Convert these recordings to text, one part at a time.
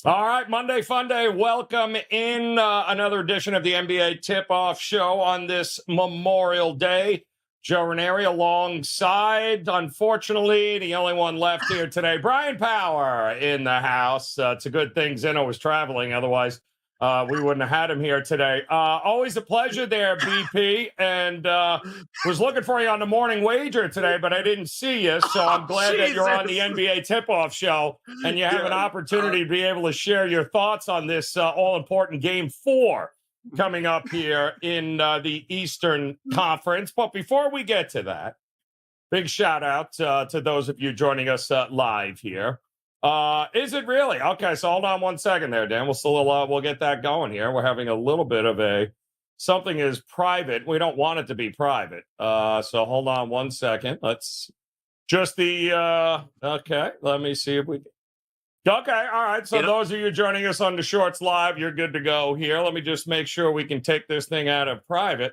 All right, Monday Fun Day. Welcome in another edition of the NBA Tip-Off Show on this Memorial Day. Joe Ranieri alongside, unfortunately, the only one left here today, Bryan Power in the house. It's a good thing Zeno was traveling. Otherwise, we wouldn't have had him here today. Always a pleasure there, BP. And was looking for you on the morning wager today, but I didn't see you. So I'm glad that you're on the NBA Tip-Off Show and you have an opportunity to be able to share your thoughts on this all-important Game 4 coming up here in the Eastern Conference. But before we get to that, big shout out to those of you joining us live here. Is it really? Okay, so hold on one second there, Dan. We'll get that going here. We're having a little bit of something is private. We don't want it to be private. So hold on one second. Let's just okay, let me see if we can. Okay, all right. So those of you joining us on the Shorts Live, you're good to go here. Let me just make sure we can take this thing out of private.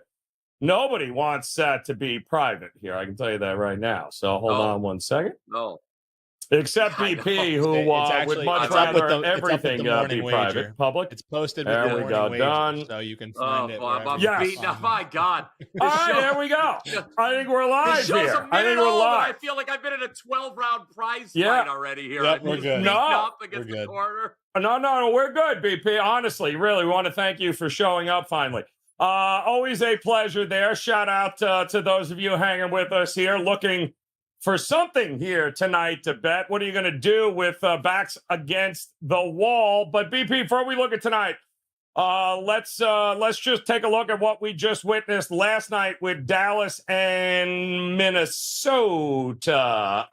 Nobody wants that to be private here. I can tell you that right now. So hold on one second. No. Except BP, who would much rather everything be private. Public. It's posted with there the we go. wager, done. so you can find it. Yes. My God. All right, there we go. I think we're live here. I think we're live. I feel like I've been in a 12-round prize fight already here. Yep, we're good. No, we're good. The corner. No, we're good, BP. Honestly, really, we want to thank you for showing up finally. Always a pleasure there. Shout out to those of you hanging with us here, looking for something here tonight to bet. What are you going to do with backs against the wall? But BP, before we look at tonight, let's just take a look at what we just witnessed last night with Dallas and Minnesota.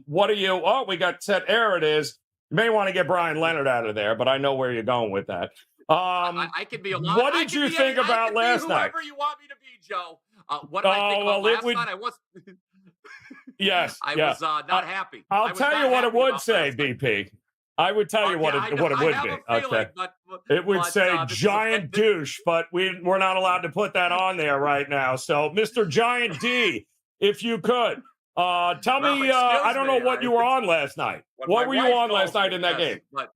What are you? Oh, we got set. There it is. You may want to get Brian Leonard out of there, but I know where you're going with that. I can be a lot. What did you think about last night? Whoever you want me to be, Joe. What did I think about last night? I was. Yes, I was not happy. I'll tell you what it would say, BP. I would tell you what it would be. Okay, it would say giant douche, but we're not allowed to put that on there right now. So, Mr. Giant D, if you could tell me, I don't know what you were on last night. What were you on last night in that game? But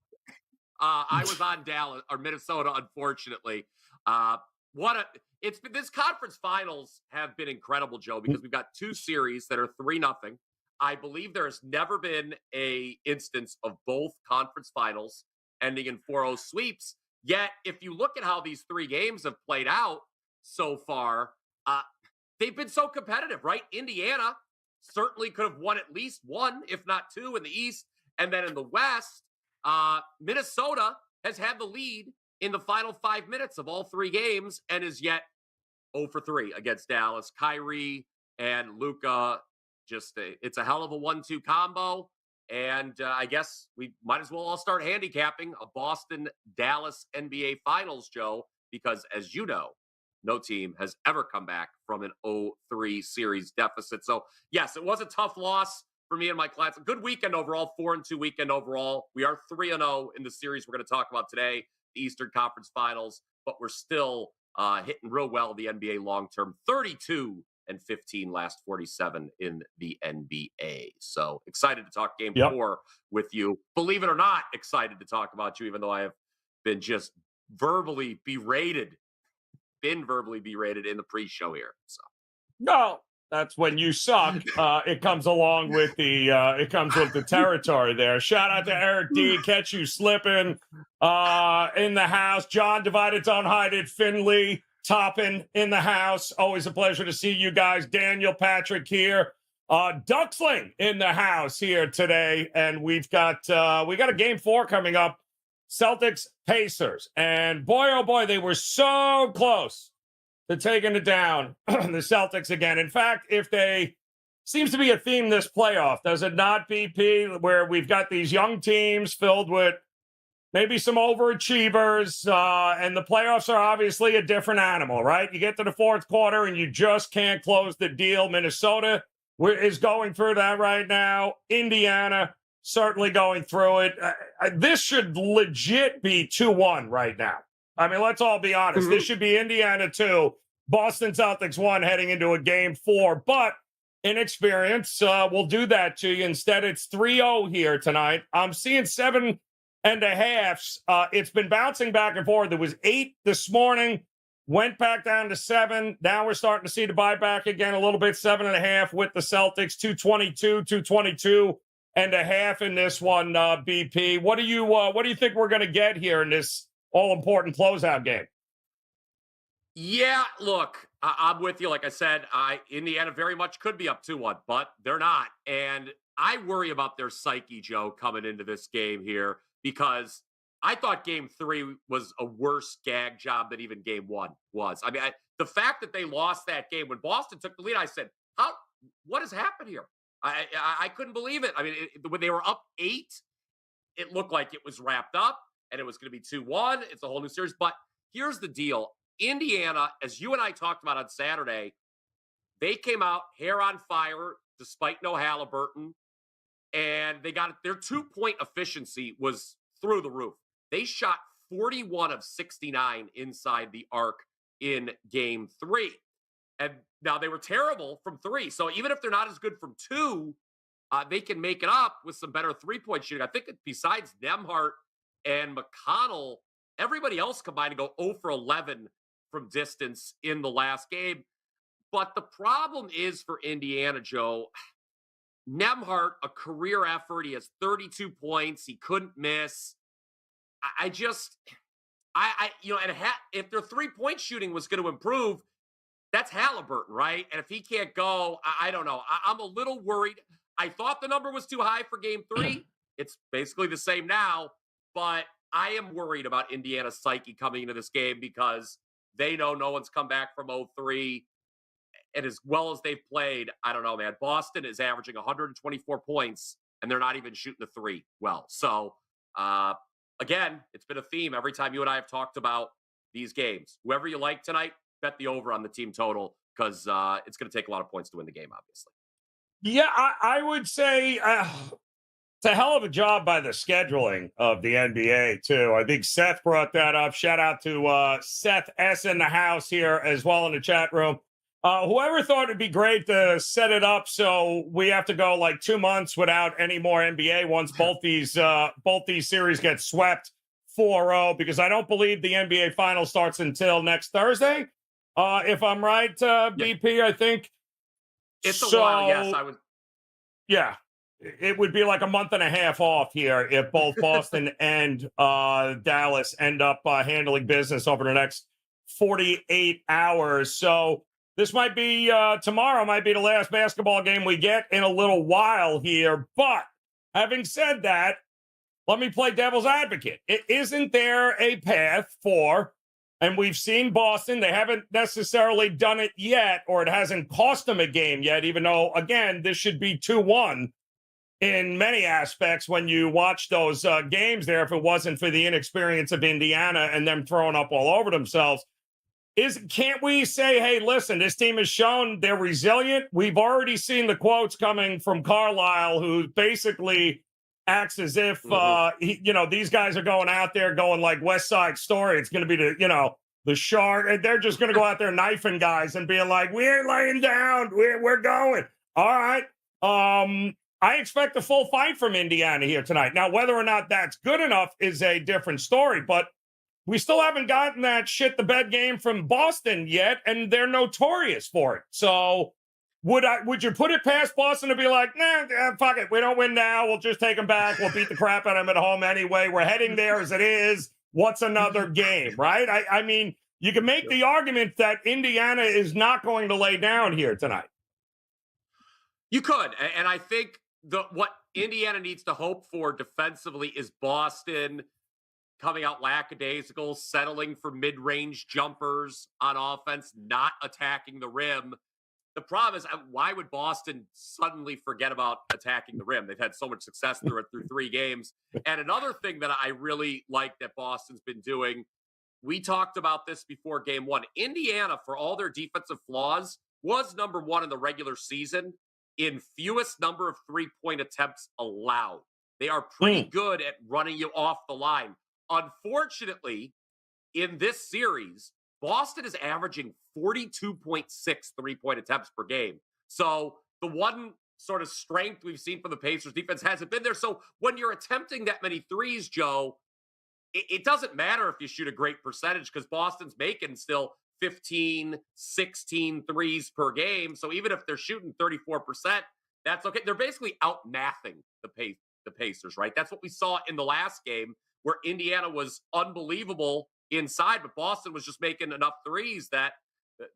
I was on Dallas or Minnesota, unfortunately. It's been this conference finals have been incredible, Joe, because we've got two series that are 3-0. I believe there has never been a instance of both conference finals ending in 4-0 sweeps. Yet, if you look at how these three games have played out so far, they've been so competitive, right? Indiana certainly could have won at least one, if not two, in the East. And then in the West, Minnesota has had the lead in the final 5 minutes of all three games and is yet 0 for 3 against Dallas. Kyrie and Luka, it's a hell of a 1-2 combo. And I guess we might as well all start handicapping a Boston-Dallas NBA Finals, Joe, because as you know, no team has ever come back from an 0-3 series deficit. So, yes, it was a tough loss for me and my clients. A good weekend overall, 4-2 weekend overall. We are 3-0 in the series we're going to talk about today, the Eastern Conference Finals, but we're still hitting real well the NBA long-term, 32-15 last 47 in the NBA. So excited to talk game 4 with you. Believe it or not, excited to talk about you, even though I have been just verbally berated in the pre-show here. So no, that's when you suck. It comes along with the territory there. Shout out to Eric D. Catch you slipping in the house. John Divided Don't Hide It. Finley Toppin in the house. Always a pleasure to see you guys. Daniel Patrick here. Duxling in the house here today. And we got a game 4 coming up. Celtics Pacers. And boy, oh boy, they were so close to taking it down, the Celtics again. In fact, seems to be a theme this playoff, does it not, BP, where we've got these young teams filled with maybe some overachievers, and the playoffs are obviously a different animal, right? You get to the fourth quarter and you just can't close the deal. Minnesota is going through that right now. Indiana certainly going through it. This should legit be 2-1 right now. I mean, let's all be honest. This should be Indiana 2, Boston Celtics 1 heading into a game 4. But inexperience will do that to you. Instead, it's 3-0 here tonight. I'm seeing 7 and a halves. It's been bouncing back and forth. There was 8 this morning, went back down to 7. Now we're starting to see the buyback again a little bit, 7.5 with the Celtics, 222 and a half in this one. BP, what do you think we're going to get here in this all important closeout game? Yeah, look, I'm with you. Like I said, Indiana very much could be up 2-1, but they're not. And I worry about their psyche, Joe, coming into this game here, because I thought game 3 was a worse gag job than even game 1 was. I mean, the fact that they lost that game when Boston took the lead, I said, what has happened here? I couldn't believe it. I mean, when they were up 8, it looked like it was wrapped up and it was going to be 2-1. It's a whole new series. But here's the deal. Indiana, as you and I talked about on Saturday, they came out hair on fire despite no Halliburton, and they got their 2-point efficiency was through the roof. They shot 41 of 69 inside the arc in game 3. And now they were terrible from 3. So even if they're not as good from 2, they can make it up with some better 3-point shooting. I think besides Nembhard and McConnell, everybody else combined to go 0 for 11 from distance in the last game. But the problem is for Indiana, Joe, Nembhard, a career effort. He has 32 points. He couldn't miss. If their 3-point shooting was going to improve, that's Halliburton, right? And if he can't go, I don't know. I'm a little worried. I thought the number was too high for game 3. It's basically the same now, but I am worried about Indiana's psyche coming into this game because they know no one's come back from 0-3. And as well as they've played, I don't know, man. Boston is averaging 124 points, and they're not even shooting the 3 well. So, again, it's been a theme every time you and I have talked about these games. Whoever you like tonight, bet the over on the team total because it's going to take a lot of points to win the game, obviously. Yeah, I would say it's a hell of a job by the scheduling of the NBA, too. I think Seth brought that up. Shout out to Seth S. in the house here as well in the chat room. Whoever thought it'd be great to set it up so we have to go like 2 months without any more NBA once both these series get swept 4-0, because I don't believe the NBA final starts until next Thursday. If I'm right, BP, I think. It's a while, yes. I would. Yeah. It would be like a month and a half off here if both Boston and Dallas end up handling business over the next 48 hours. So this might be tomorrow might be the last basketball game we get in a little while here. But having said that, let me play devil's advocate. Isn't there a path for, and we've seen Boston, they haven't necessarily done it yet, or it hasn't cost them a game yet, even though, again, this should be 2-1 in many aspects when you watch those games there, if it wasn't for the inexperience of Indiana and them throwing up all over themselves. Can't we say, hey, listen, this team has shown they're resilient? We've already seen the quotes coming from Carlisle, who basically acts as if, these guys are going out there going like West Side Story. It's going to be the shark. They're just going to go out there knifing guys and being like, we ain't laying down. We're going. All right. I expect a full fight from Indiana here tonight. Now, whether or not that's good enough is a different story, but we still haven't gotten that shit the bed game from Boston yet, and they're notorious for it. So would you put it past Boston to be like, nah, fuck it, we don't win now, we'll just take them back, we'll beat the crap out of them at home anyway, we're heading there as it is, what's another game, right? I mean, you can make the argument that Indiana is not going to lay down here tonight. You could, and I think what Indiana needs to hope for defensively is Boston coming out lackadaisical, settling for mid-range jumpers on offense, not attacking the rim. The problem is, why would Boston suddenly forget about attacking the rim? They've had so much success through 3 games. And another thing that I really like that Boston's been doing, we talked about this before game 1. Indiana, for all their defensive flaws, was number 1 in the regular season in fewest number of 3-point attempts allowed. They are pretty good at running you off the line. Unfortunately, in this series, Boston is averaging 42.6 3-point attempts per game. So the one sort of strength we've seen from the Pacers defense hasn't been there. So when you're attempting that many threes, Joe, it doesn't matter if you shoot a great percentage because Boston's making still 15, 16 threes per game. So even if they're shooting 34%, that's okay. They're basically out-mathing the Pacers, right? That's what we saw in the last game where Indiana was unbelievable inside, but Boston was just making enough threes that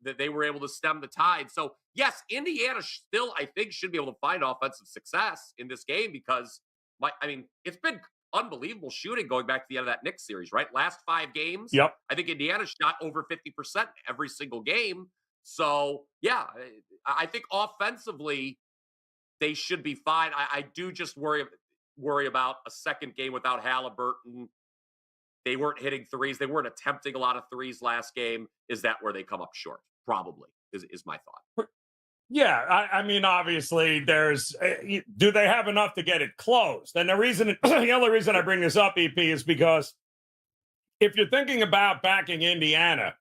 they were able to stem the tide. So, yes, Indiana still, I think, should be able to find offensive success in this game because, it's been unbelievable shooting going back to the end of that Knicks series, right? Last 5 games, Yep. I think Indiana shot over 50% every single game. So, yeah, I think offensively they should be fine. I do just worry about a second game without Halliburton. They weren't hitting threes. They weren't attempting a lot of threes last game. Is that where they come up short? Probably is my thought. Yeah, I mean, obviously, do they have enough to get it closed? And the only reason I bring this up, EP, is because if you're thinking about backing Indiana,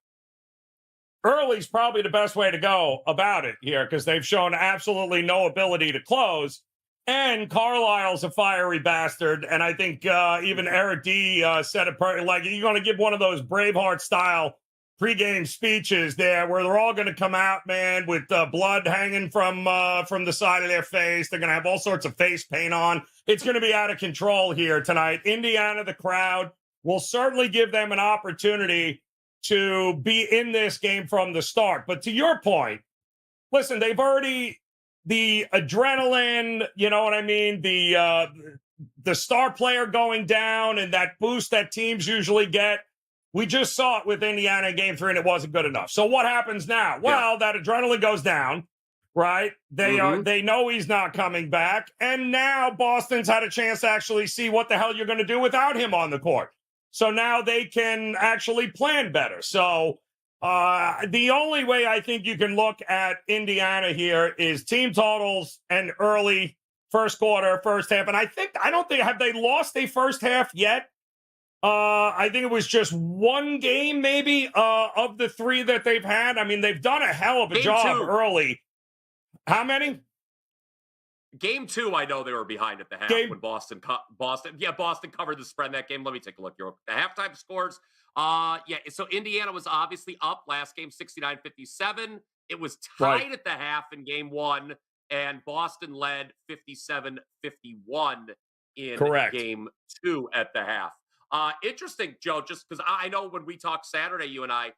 early's probably the best way to go about it here because they've shown absolutely no ability to close. And Carlisle's a fiery bastard. And I think even Eric D said it like you're going to give one of those Braveheart style pregame speeches there where they're all going to come out, man, with blood hanging from the side of their face. They're going to have all sorts of face paint on. It's going to be out of control here tonight. Indiana, the crowd, will certainly give them an opportunity to be in this game from the start. But to your point, listen, they've already the adrenaline, you know what I mean? The star player going down and that boost that teams usually get. We just saw it with Indiana in game 3 and it wasn't good enough. So what happens now? Well, that adrenaline goes down, right? They know he's not coming back. And now Boston's had a chance to actually see what the hell you're going to do without him on the court. So now they can actually plan better. So the only way I think you can look at Indiana here is team totals and early first quarter, first half. And I don't think, have they lost a first half yet? I think it was just one game maybe of the 3 that they've had. I mean, they've done a hell of a job early. How many? Game 2, I know they were behind at the half when Boston covered the spread in that game. Let me take a look here. The halftime scores. So Indiana was obviously up last game, 69-57. It was tied at the half in game 1, and Boston led 57-51 in game 2 at the half. Interesting, Joe, just because I know when we talked Saturday, you and I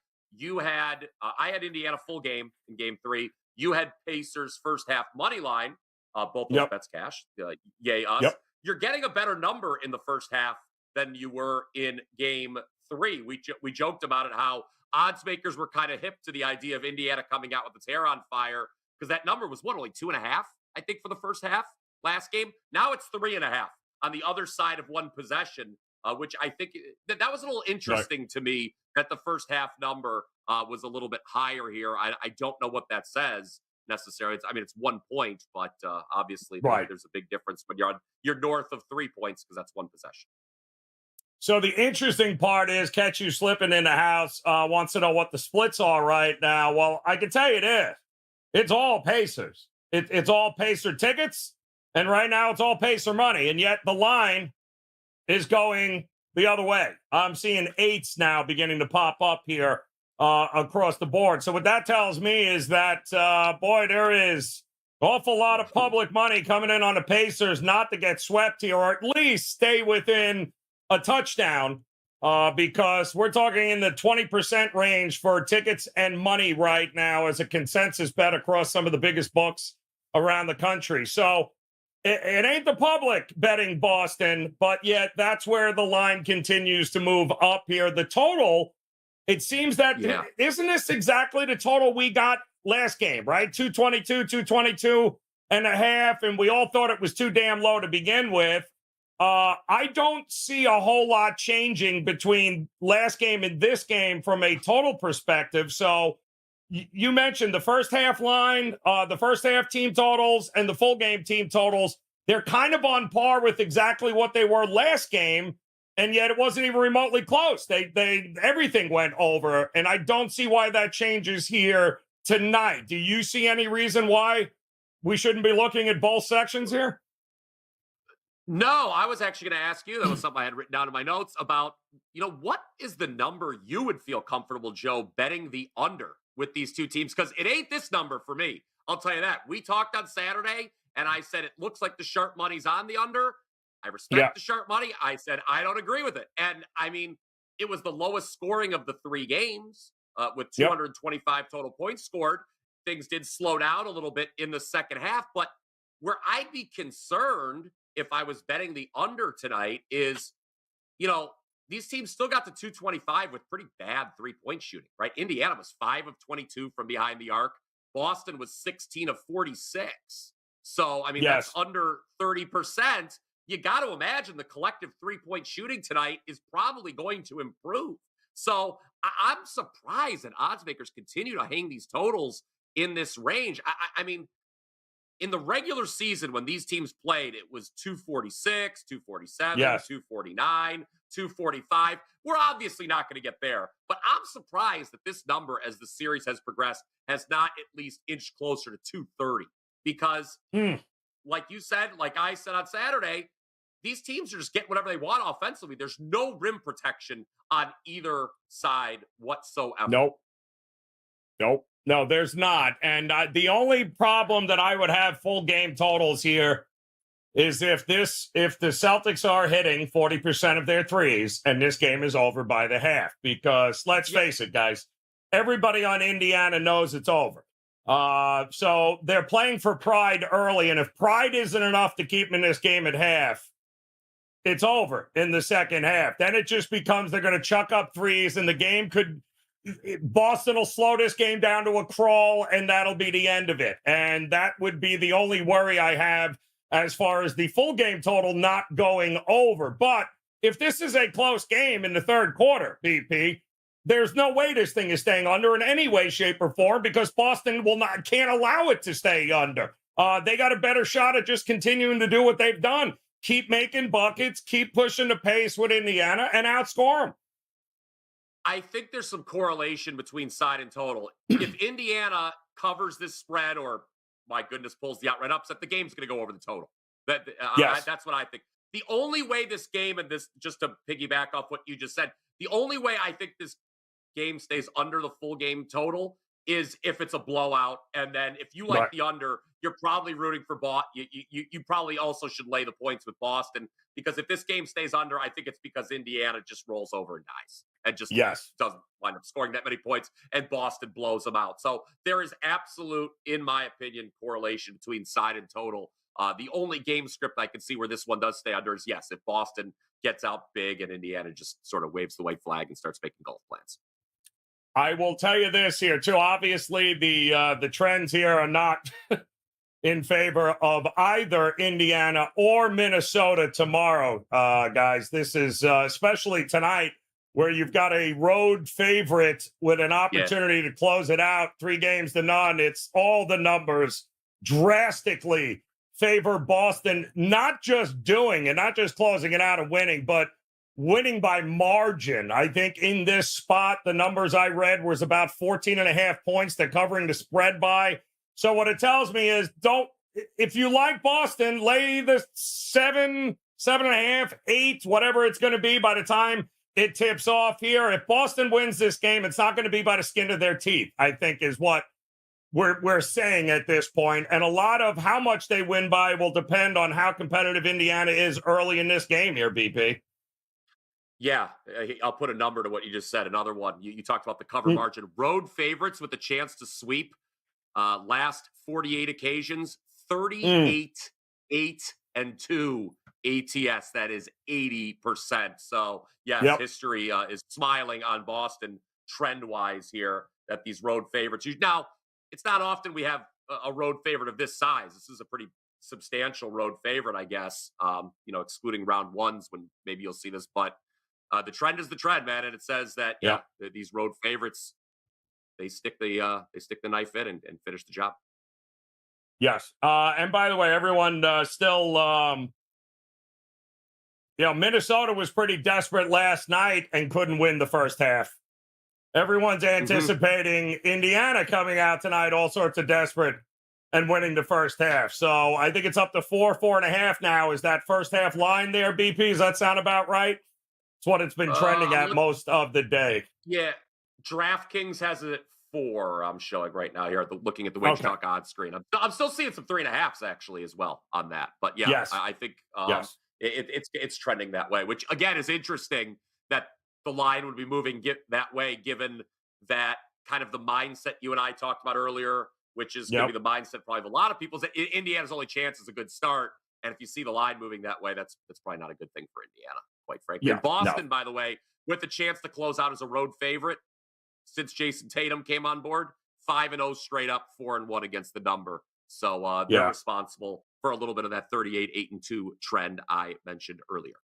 had I had Indiana full game in game 3. You had Pacers first half money line. Both those bets cash. Yay us. Yep. You're getting a better number in the first half than you were in game 3. We joked about it, how odds makers were kind of hip to the idea of Indiana coming out with its hair on fire because that number was only 2.5, I think, for the first half last game. Now it's 3.5 on the other side of one possession, which I think that was a little interesting to me that the first half number was a little bit higher here. I don't know what that says necessarily. It's 1 point, but obviously there's a big difference when you're north of 3 points because that's one possession. So the interesting part is Catch You Slipping in the house wants to know what the splits are right now. Well, I can tell you this. It's all Pacers. It's all Pacer tickets, and right now it's all Pacer money, and yet the line is going the other way. I'm seeing 8s now beginning to pop up here across the board. So what that tells me is that, there is an awful lot of public money coming in on the Pacers not to get swept here, or at least stay within a touchdown, because we're talking in the 20% range for tickets and money right now as a consensus bet across some of the biggest books around the country. So it ain't the public betting Boston, but yet that's where the line continues to move up here. The total, it seems that, isn't this exactly the total we got last game, right? 222 and a half, and we all thought it was too damn low to begin with. I don't see a whole lot changing between last game and this game from a total perspective. So you mentioned the first half line, the first half team totals, and the full game team totals. They're kind of on par with exactly what they were last game, and yet it wasn't even remotely close. They everything went over, and I don't see why that changes here tonight. Do you see any reason why we shouldn't be looking at both sections here? No, I was actually going to ask you. That was something I had written down in my notes about, what is the number you would feel comfortable, Joe, betting the under with these two teams? Because it ain't this number for me. I'll tell you that. We talked on Saturday, and I said it looks like the sharp money's on the under. I respect the sharp money. I said I don't agree with it. And, I mean, it was the lowest scoring of the 3 games with 225 total points scored. Things did slow down a little bit in the second half. But where I'd be concerned if I was betting the under tonight is, these teams still got to 225 with pretty bad 3-point shooting, right? Indiana was 5 of 22 from behind the arc. Boston was 16 of 46. So, I mean, that's under 30%. You got to imagine the collective 3-point shooting tonight is probably going to improve. So I'm surprised that odds makers continue to hang these totals in this range. I mean, in the regular season, when these teams played, it was 246, 247, 249, 245. We're obviously not going to get there, but I'm surprised that this number, as the series has progressed, has not at least inched closer to 230. Because, like you said, like I said on Saturday, these teams are just getting whatever they want offensively. There's no rim protection on either side whatsoever. Nope. No, there's not. And the only problem that I would have full game totals here is if the Celtics are hitting 40% of their threes and this game is over by the half. Because let's face it, guys, everybody on Indiana knows it's over. So they're playing for pride early. And if pride isn't enough to keep them in this game at half, it's over in the second half. Then it just becomes they're going to chuck up threes and the game could... Boston will slow this game down to a crawl, and that'll be the end of it. And that would be the only worry I have as far as the full game total not going over. But if this is a close game in the third quarter, BP, there's no way this thing is staying under in any way, shape, or form because Boston can't allow it to stay under. They got a better shot at just continuing to do what they've done. Keep making buckets, keep pushing the pace with Indiana, and outscore them. I think there's some correlation between side and total. If Indiana covers this spread or, my goodness, pulls the outright upset, the game's going to go over the total. That's what I think. The only way this game, and this, just to piggyback off what you just said, the only way I think this game stays under the full game total is if it's a blowout. And then if you like the under, you're probably rooting for Boston. You probably also should lay the points with Boston, because if this game stays under, I think it's because Indiana just rolls over and dies and just doesn't wind up scoring that many points, and Boston blows them out. So there is absolute, in my opinion, correlation between side and total. The only game script I can see where this one does stay under is, yes, if Boston gets out big and Indiana just sort of waves the white flag and starts making golf plans. I will tell you this here, too. Obviously, the trends here are not in favor of either Indiana or Minnesota tomorrow, guys. This is especially tonight, where you've got a road favorite with an opportunity to close it out 3-0. It's all the numbers drastically favor Boston, not just doing and not just closing it out and winning, but winning by margin. I think in this spot, the numbers I read was about 14.5 points they're covering the spread by. So what it tells me is, if you like Boston, lay the 7, 7.5, 8, whatever it's going to be by the time it tips off here. If Boston wins this game, it's not going to be by the skin of their teeth, I think, is what we're saying at this point. And a lot of how much they win by will depend on how competitive Indiana is early in this game here, BP. Yeah, I'll put a number to what you just said. Another one. You talked about the cover margin. Road favorites with a chance to sweep. Last 48 occasions, 38, 8, and 2 ATS. That is 80%. So, yes, history is smiling on Boston trend-wise here, that these road favorites. Now, it's not often we have a road favorite of this size. This is a pretty substantial road favorite, I guess, excluding round ones when maybe you'll see this. But the trend is the trend, man. And it says that, these road favorites, they stick the knife in and finish the job. Yes. And by the way, everyone still, Minnesota was pretty desperate last night and couldn't win the first half. Everyone's anticipating Indiana coming out tonight, all sorts of desperate and winning the first half. So I think it's up to 4.5 now. Is that first half line there, BP? Does that sound about right? It's what it's been trending at most of the day. Yeah, DraftKings has it at 4. I'm showing right now here, looking at the WagerTalk odds screen. I'm still seeing some 3.5s actually as well on that. But yeah, yes. I think it's trending that way, which again is interesting that the line would be moving that way, given that kind of the mindset you and I talked about earlier, which is going to be the mindset probably of a lot of people. That Indiana's only chance is a good start, and if you see the line moving that way, that's probably not a good thing for Indiana, quite frankly. And Boston, by the way, with the chance to close out as a road favorite since Jason Tatum came on board, 5-0 straight up, 4-1 against the number. So they're responsible for a little bit of that 38-8-2 trend I mentioned earlier.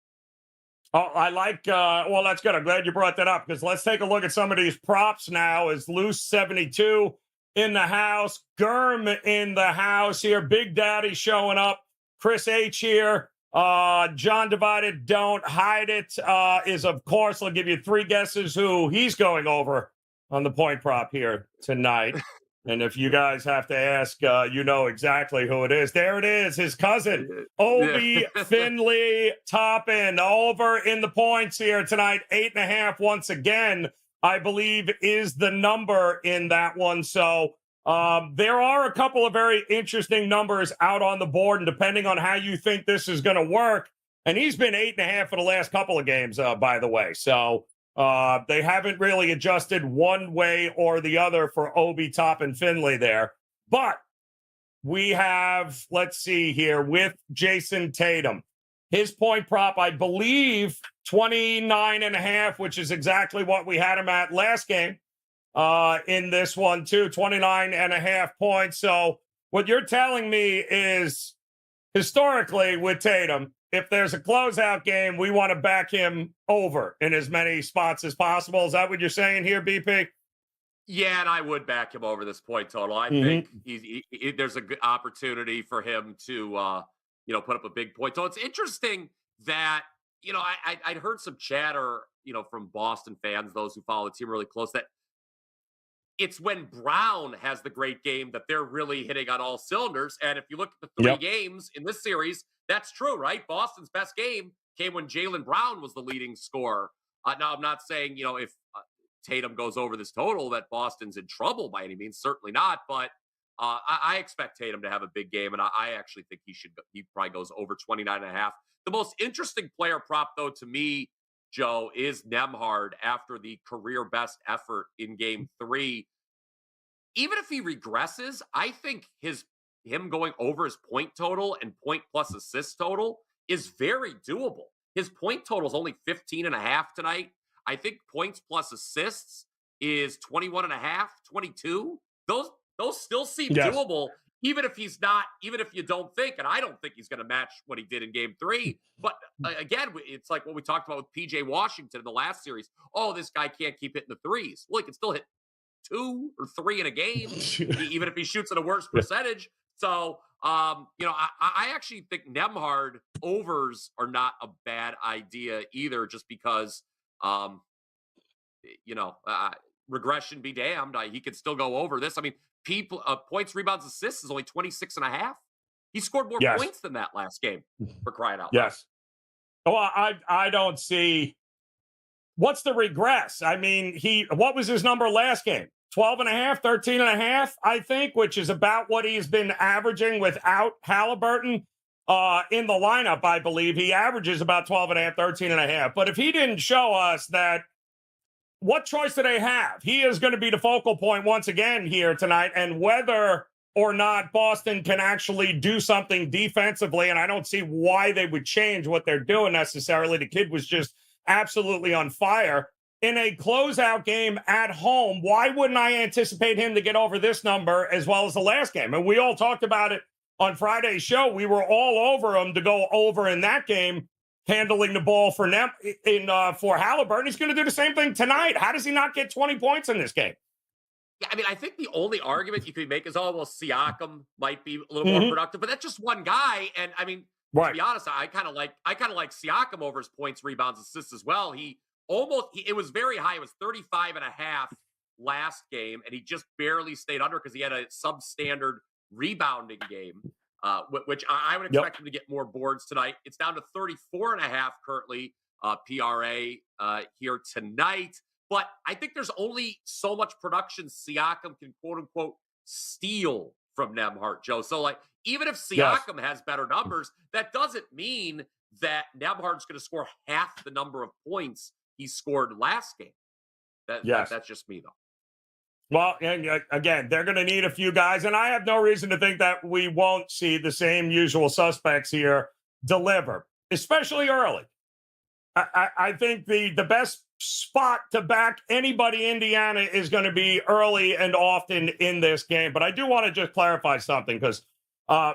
Oh, I like, well, that's good. I'm glad you brought that up because let's take a look at some of these props now. Is Loose 72 in the house, Germ in the house here, Big Daddy showing up, Chris H here, John Divided, Don't Hide It is, of course, I'll give you 3 guesses who he's going over on the point prop here tonight. And if you guys have to ask, you know exactly who it is. There it is, his cousin, Obi Finley Toppin, over in the points here tonight. 8.5 once again, I believe, is the number in that one. So there are a couple of very interesting numbers out on the board, and depending on how you think this is going to work, and he's been 8.5 for the last couple of games, by the way. So they haven't really adjusted one way or the other for Obi, Top, and Finley there. But we have, let's see here, with Jason Tatum. His point prop, I believe, 29.5, which is exactly what we had him at last game. In this one, too, 29.5 points. So what you're telling me is, historically with Tatum, if there's a closeout game, we want to back him over in as many spots as possible. Is that what you're saying here, BP? Yeah, and I would back him over this point total. I think there's a good opportunity for him to, put up a big point total. It's interesting that, I'd heard some chatter, from Boston fans, those who follow the team really close, that it's when Brown has the great game that they're really hitting on all cylinders. And if you look at the 3 games in this series, that's true, right? Boston's best game came when Jaylen Brown was the leading scorer. Now, I'm not saying, if Tatum goes over this total that Boston's in trouble by any means, certainly not. But I expect Tatum to have a big game, and I actually think he probably goes over 29.5. The most interesting player prop, though, to me, Joe, is Nembhard after the career best effort in game 3. Even if he regresses, I think him going over his point total and point plus assist total is very doable. His point total is only 15.5 tonight. I think points plus assists is 21.5, 22. Those still seem doable, even if you don't think, and I don't think he's going to match what he did in game 3. But again, it's like what we talked about with PJ Washington in the last series. Oh, this guy can't keep hitting the threes. Well, he can still hit 2 or 3 in a game, even if he shoots at a worse percentage. So, I actually think Nembhard overs are not a bad idea either, just because, regression be damned. He could still go over this. I mean, points, rebounds, assists is only 26.5. He scored more points than that last game, for crying out loud. Yes. Well, I don't see what's the regress. I mean, what was his number last game? 12.5, 13.5, I think, which is about what he's been averaging without Halliburton in the lineup, I believe. He averages about 12.5, 13.5. But if he didn't show us that, what choice do they have? He is going to be the focal point once again here tonight, and whether or not Boston can actually do something defensively, and I don't see why they would change what they're doing necessarily. The kid was just absolutely on fire. In a closeout game at home, why wouldn't I anticipate him to get over this number as well as the last game? And we all talked about it on Friday's show. We were all over him to go over in that game, handling the ball for Halliburton. He's going to do the same thing tonight. How does he not get 20 points in this game? Yeah, I mean, I think the only argument you could make is, Siakam might be a little more productive, but that's just one guy. And I mean, to be honest, I kind of like Siakam over his points, rebounds, assists as well. It was very high. It was 35.5 last game, and he just barely stayed under because he had a substandard rebounding game, which I would expect him to get more boards tonight. It's down to 34.5 currently, PRA here tonight. But I think there's only so much production Siakam can, quote unquote, steal from Nembhard, Joe. So, like, even if Siakam has better numbers, that doesn't mean that Nembhard's going to score half the number of points he scored last game. That's just me, though. Well, again, they're going to need a few guys, and I have no reason to think that we won't see the same usual suspects here deliver, especially early. I think the best spot to back anybody Indiana is going to be early and often in this game. But I do want to just clarify something, because I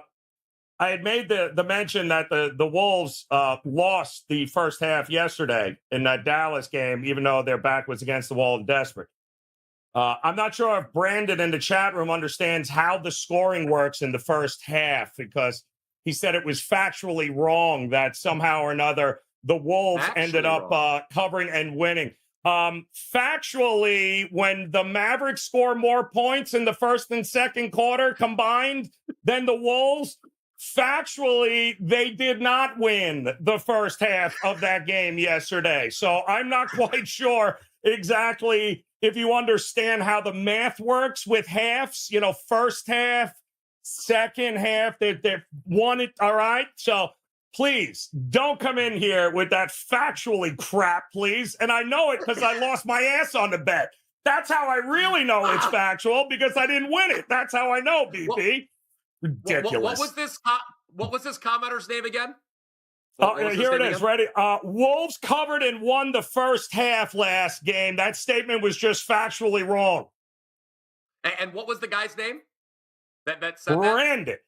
had made the mention that the Wolves lost the first half yesterday in that Dallas game, even though their back was against the wall and desperate. I'm not sure if Brandon in the chat room understands how the scoring works in the first half, because he said it was factually wrong that somehow or another the Wolves ended up covering and winning. Factually, when the Mavericks score more points in the first and second quarter combined than the Wolves, factually, they did not win the first half of that game yesterday. So I'm not quite sure exactly if you understand how the math works with halves, first half, second half, they've won it. All right. So please don't come in here with that factually crap, please. And I know it because I lost my ass on the bet. That's how I really know it's factual, because I didn't win it. That's how I know, BP. Ridiculous. What was this commenter's name again? Here it is. Ready? Wolves covered and won the first half last game. That statement was just factually wrong. And what was the guy's name that said Brandon. that?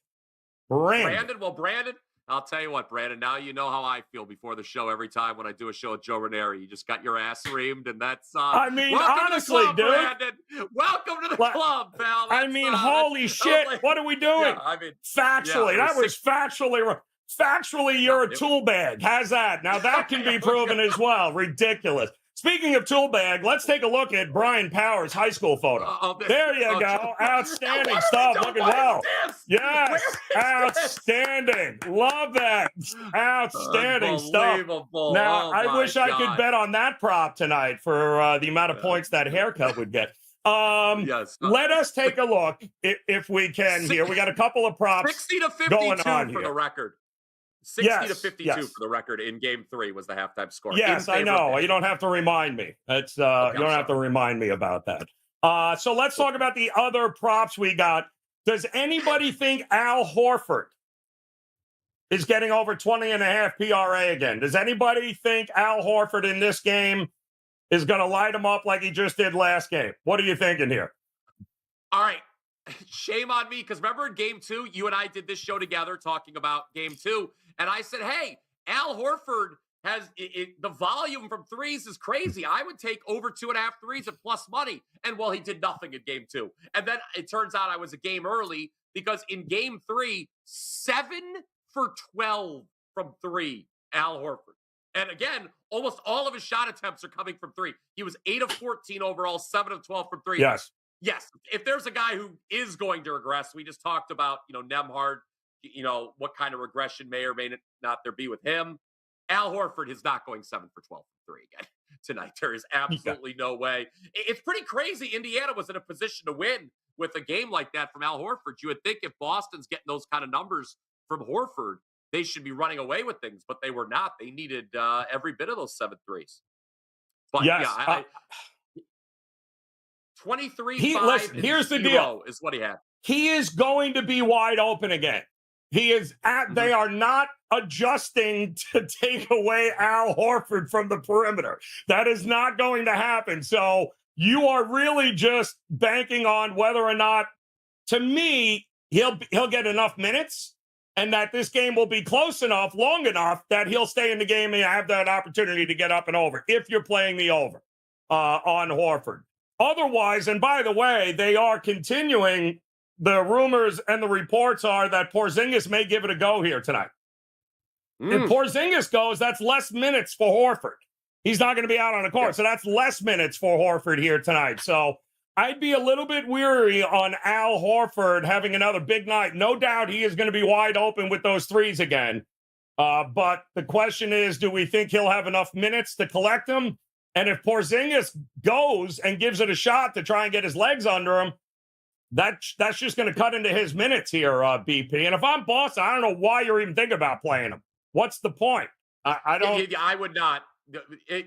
Brandon. Well, Brandon, I'll tell you what, Brandon, now you know how I feel before the show every time when I do a show with Joe Ranieri. You just got your ass reamed, and that's I mean, honestly, club, dude. Brandon. Welcome to the club, pal. Holy shit. What are we doing? Factually. That was factually wrong. Factually, you're a tool bag. How's that? Now that can be proven as well. Ridiculous. Speaking of tool bag, let's take a look at Bryan Power's high school photo. There you go. Outstanding stuff. Looking well. Yes. Outstanding. Love that. Outstanding stuff. Now, I wish I could bet on that prop tonight for the amount of points that haircut would get. Let us take a look if we can here. We got a couple of props 60 to 52 going on for here. the record. 60 to 52 for the record in game 3 was the halftime score. Yes, I know. You don't have to remind me. It's you don't have to remind me about that. So let's talk about the other props we got. Does anybody think Al Horford is getting over 20.5 PRA again? Does anybody think Al Horford in this game is going to light him up like he just did last game? What are you thinking here? All right. Shame on me, because remember in game 2, you and I did this show together talking about game 2, and I said, hey, Al Horford has the volume from threes is crazy. I would take over 2.5 threes at plus money. And well, he did nothing in game 2. And then it turns out I was a game early, because in game 3, 7 for 12 from 3, Al Horford. And again, almost all of his shot attempts are coming from 3. He was 8 of 14 overall, 7 of 12 from 3. Yes, if there's a guy who is going to regress, we just talked about, Nembhard, what kind of regression may or may not there be with him. Al Horford is not going 7 for 12 from 3 again tonight. There is absolutely no way. It's pretty crazy. Indiana was in a position to win with a game like that from Al Horford. You would think if Boston's getting those kind of numbers from Horford, they should be running away with things, but they were not. They needed every bit of those 7 threes. But 23, 5, here's the deal. Is what he had. He is going to be wide open again. He is they are not adjusting to take away Al Horford from the perimeter. That is not going to happen. So you are really just banking on whether or not, to me, he'll get enough minutes, and that this game will be close enough, long enough, that he'll stay in the game and have that opportunity to get up and over if you're playing the over on Horford. Otherwise, and by the way, they are continuing, the rumors and the reports are that Porzingis may give it a go here tonight. If Porzingis goes, that's less minutes for Horford. He's not going to be out on the court, so that's less minutes for Horford here tonight. So I'd be a little bit weary on Al Horford having another big night. No doubt he is going to be wide open with those threes again. But the question is, do we think he'll have enough minutes to collect them? And if Porzingis goes and gives it a shot to try and get his legs under him, that's just going to cut into his minutes here, BP. And if I'm Boston, I don't know why you're even thinking about playing him. What's the point? I don't. I would not.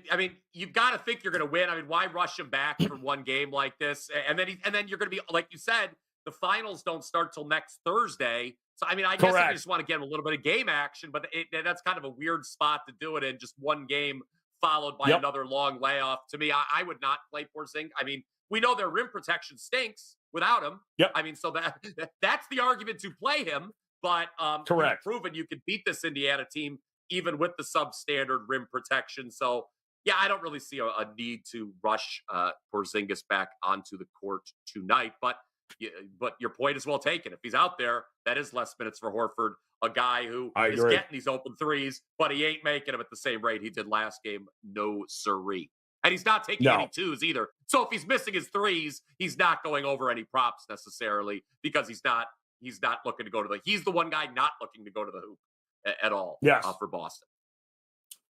I mean, you've got to think you're going to win. I mean, why rush him back for one game like this? And then you're going to be, like you said, the finals don't start till next Thursday. So, I mean, I guess you just want to get him a little bit of game action, but that's kind of a weird spot to do it in, just one game followed by another long layoff. To me, I would not play Porzingis. I mean, we know their rim protection stinks without him. Yep. I mean, so that's the argument to play him. But correct, you've proven you can beat this Indiana team even with the substandard rim protection. So, yeah, I don't really see a need to rush Porzingis back onto the court tonight. But your point is well taken. If he's out there, that is less minutes for Horford, a guy who is getting these open threes, but he ain't making them at the same rate he did last game. No siree. And he's not taking any twos either. So if he's missing his threes, he's not going over any props necessarily because he's not looking to go to he's the one guy not looking to go to the hoop at all for Boston.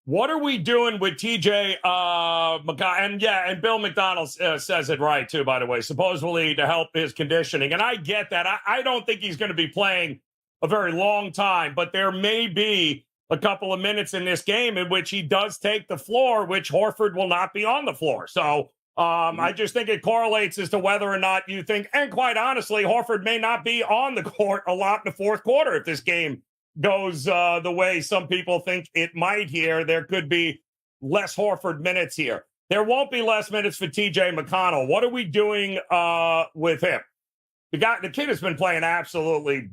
What are we doing with TJ McConnell? And Bill McDonald says it right, too, by the way, supposedly to help his conditioning. And I get that. I don't think he's going to be playing a very long time, but there may be a couple of minutes in this game in which he does take the floor, which Horford will not be on the floor. So I just think it correlates as to whether or not you think, and quite honestly, Horford may not be on the court a lot in the fourth quarter if this game goes the way some people think it might here. There could be less Horford minutes here. There won't be less minutes for TJ McConnell. What are we doing with him? The kid has been playing absolutely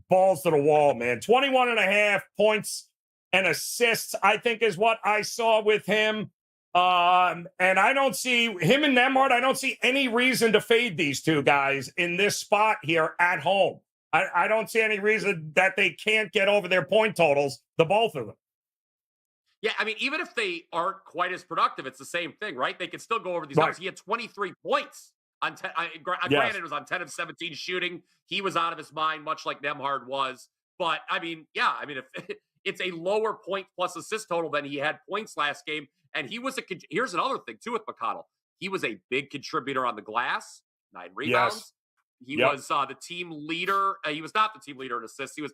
balls to the wall, man. 21 and a half points and assists, I think, is what I saw with him. And I don't see him and Nembhard. I don't see any reason to fade these two guys in this spot here at home. I don't see any reason that they can't get over their point totals, the both of them. Yeah, I mean, even if they aren't quite as productive, it's the same thing, right? They can still go over these numbers. He had 23 points on 10. Granted, it was on 10 of 17 shooting. He was out of his mind, much like Nembhard was. But, I mean, if it's a lower point plus assist total than he had points last game. And he was here's another thing, too, with McConnell. He was a big contributor on the glass, 9 rebounds. Yes. He was the team leader. He was not the team leader in assists. He was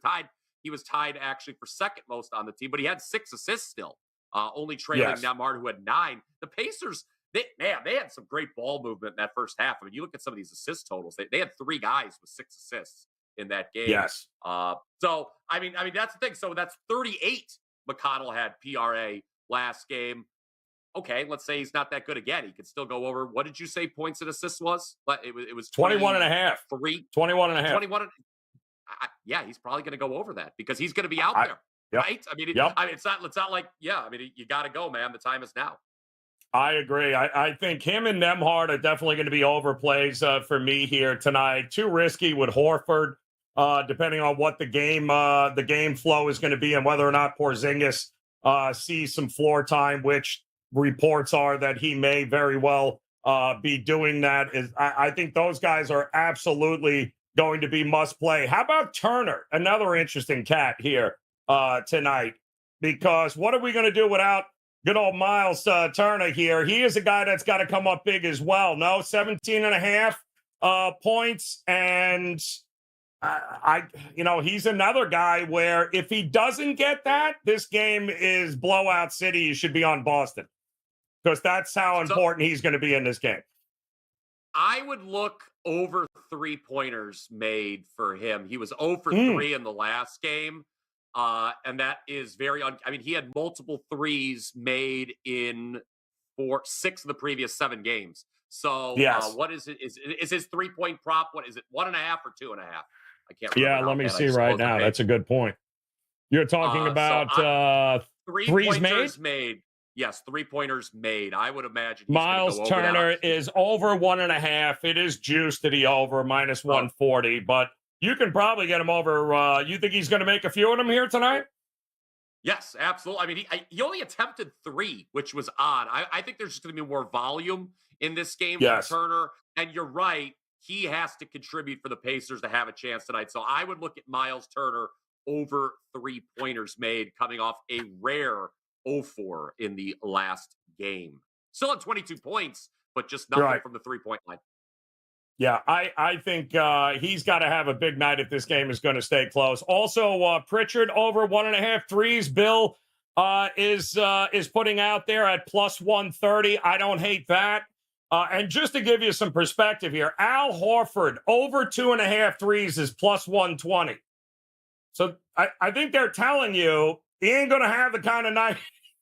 tied actually for second most on the team, but he had 6 assists still, only trailing Nembhard, who had 9. The Pacers, they had some great ball movement in that first half. I mean, you look at some of these assist totals. They had 3 guys with 6 assists in that game. Yes. So I mean that's the thing. So that's 38 McConnell had PRA last game. Okay, let's say he's not that good again. He could still go over. What did you say points and assists was? It was 21 and a half. 21 and a half. 21. He's probably going to go over that because he's going to be out there, right? I mean, it's not like, I mean, you got to go, man. The time is now. I agree. I think him and Nembhard are definitely going to be overplays for me here tonight. Too risky with Horford, depending on what the game flow is going to be and whether or not Porzingis sees some floor time, which reports are that he may very well be doing that. I think those guys are absolutely going to be must play. How about Turner? Another interesting cat here tonight, because what are we going to do without good old Miles Turner here? He is a guy that's got to come up big as well. No, 17 and a half points. And he's another guy where if he doesn't get that, this game is blowout city. You should be on Boston, because that's how important he's going to be in this game. I would look over 3-pointers made for him. He was 0 for 3 in the last game. And that is very, he had multiple threes made in 6 of the previous 7 games. So what is it? Is his 3-point prop? What is it? 1.5 or 2.5? I can't remember. Yeah, let me see right now. That's a good point. You're talking about threes made. Yes, 3-pointers made. I would imagine Miles Turner is over 1.5. It is juiced to the over minus 140, but you can probably get him over. You think he's going to make a few of them here tonight? Yes, absolutely. I mean, he only attempted 3, which was odd. I think there's just going to be more volume in this game from Yes. Turner. And you're right. He has to contribute for the Pacers to have a chance tonight. So I would look at Miles Turner over 3-pointers made coming off a rare 0-4 in the last game. Still at 22 points, but just nothing Right. from the 3-point line. Yeah, I think he's got to have a big night if this game is going to stay close. Also, Pritchard over 1.5 threes. Bill is putting out there at plus 130. I don't hate that. And just to give you some perspective here, Al Horford over 2.5 threes is plus 120. So I think they're telling you he ain't going to have the kind of night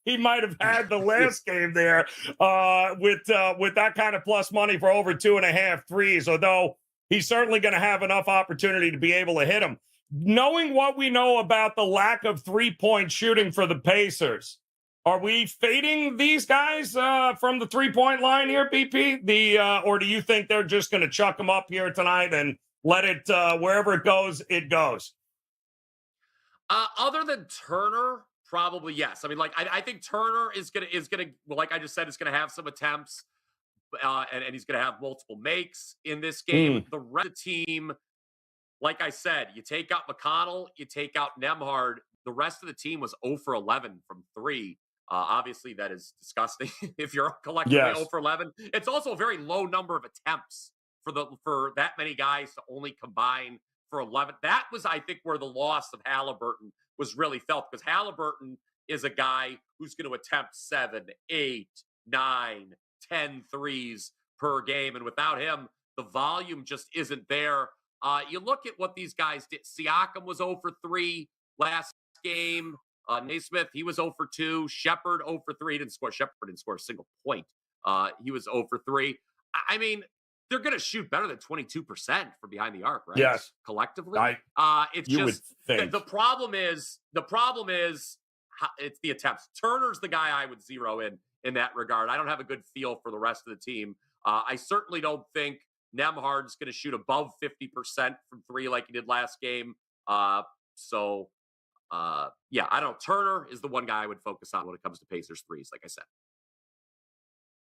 he might have had the last game there with that kind of plus money for over 2.5 threes, although he's certainly going to have enough opportunity to be able to hit them. Knowing what we know about the lack of three-point shooting for the Pacers, are we fading these guys from the three-point line here, BP? Or do you think they're just going to chuck them up here tonight and let it, wherever it goes, it goes? Other than Turner, probably yes. I mean, like I think Turner is gonna like I just said, is gonna have some attempts, and he's gonna have multiple makes in this game. The rest of the team, like I said, you take out McConnell, you take out Nembhard. The rest of the team was 0 for 11 from 3. Obviously, that is disgusting. If you're collectively 0 for 11, it's also a very low number of attempts for that many guys to only combine for 11. That was, I think, where the loss of Halliburton was really felt, because Halliburton is a guy who's going to attempt 7, 8, 9, 10 threes per game. And without him, the volume just isn't there. You look at what these guys did. Siakam was 0 for 3 last game. Naismith, he was 0 for 2. Shepard 0 for 3. Shepard didn't score a single point. He was 0 for 3. I mean, they're going to shoot better than 22% from behind the arc, right? Yes. Collectively. It's you just would think. the problem is it's the attempts. Turner's the guy I would zero in that regard. I don't have a good feel for the rest of the team. I certainly don't think Nembhard's going to shoot above 50% from 3 like he did last game. Yeah, I don't know. Turner is the one guy I would focus on when it comes to Pacers threes, like I said.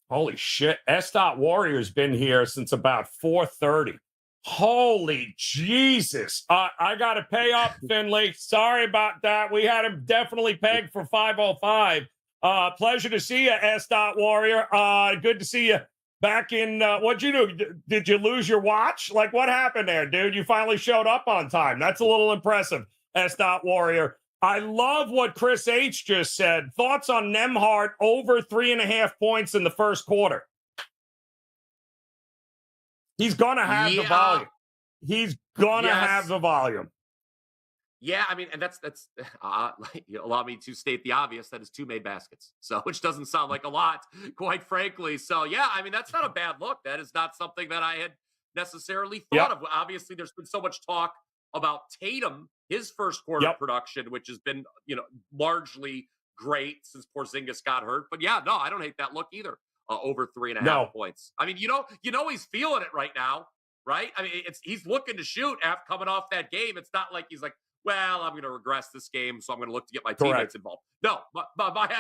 Holy shit. S.Warrior's been here since about 4:30. Holy Jesus. I got to pay up, Finley. Sorry about that. We had him definitely pegged for 505. Pleasure to see you, S.Warrior. Good to see you back in. What'd you do? Did you lose your watch? Like, what happened there, dude? You finally showed up on time. That's a little impressive, S.Warrior. I love what Chris H. just said. Thoughts on Nembhard over 3.5 points in the first quarter? He's going to have the volume. He's going to have the volume. Yeah, I mean, and that's allow me to state the obvious, that is 2 made baskets. So, which doesn't sound like a lot, quite frankly. So, yeah, I mean, that's not a bad look. That is not something that I had necessarily thought of. Obviously, there's been so much talk about Tatum, his first quarter production, which has been, largely great since Porzingis got hurt. But yeah, no, I don't hate that look either. Over 3.5 points. I mean, he's feeling it right now, right? I mean, he's looking to shoot after coming off that game. It's not like he's like, well, I'm going to regress this game, so I'm going to look to get my teammates involved. No, my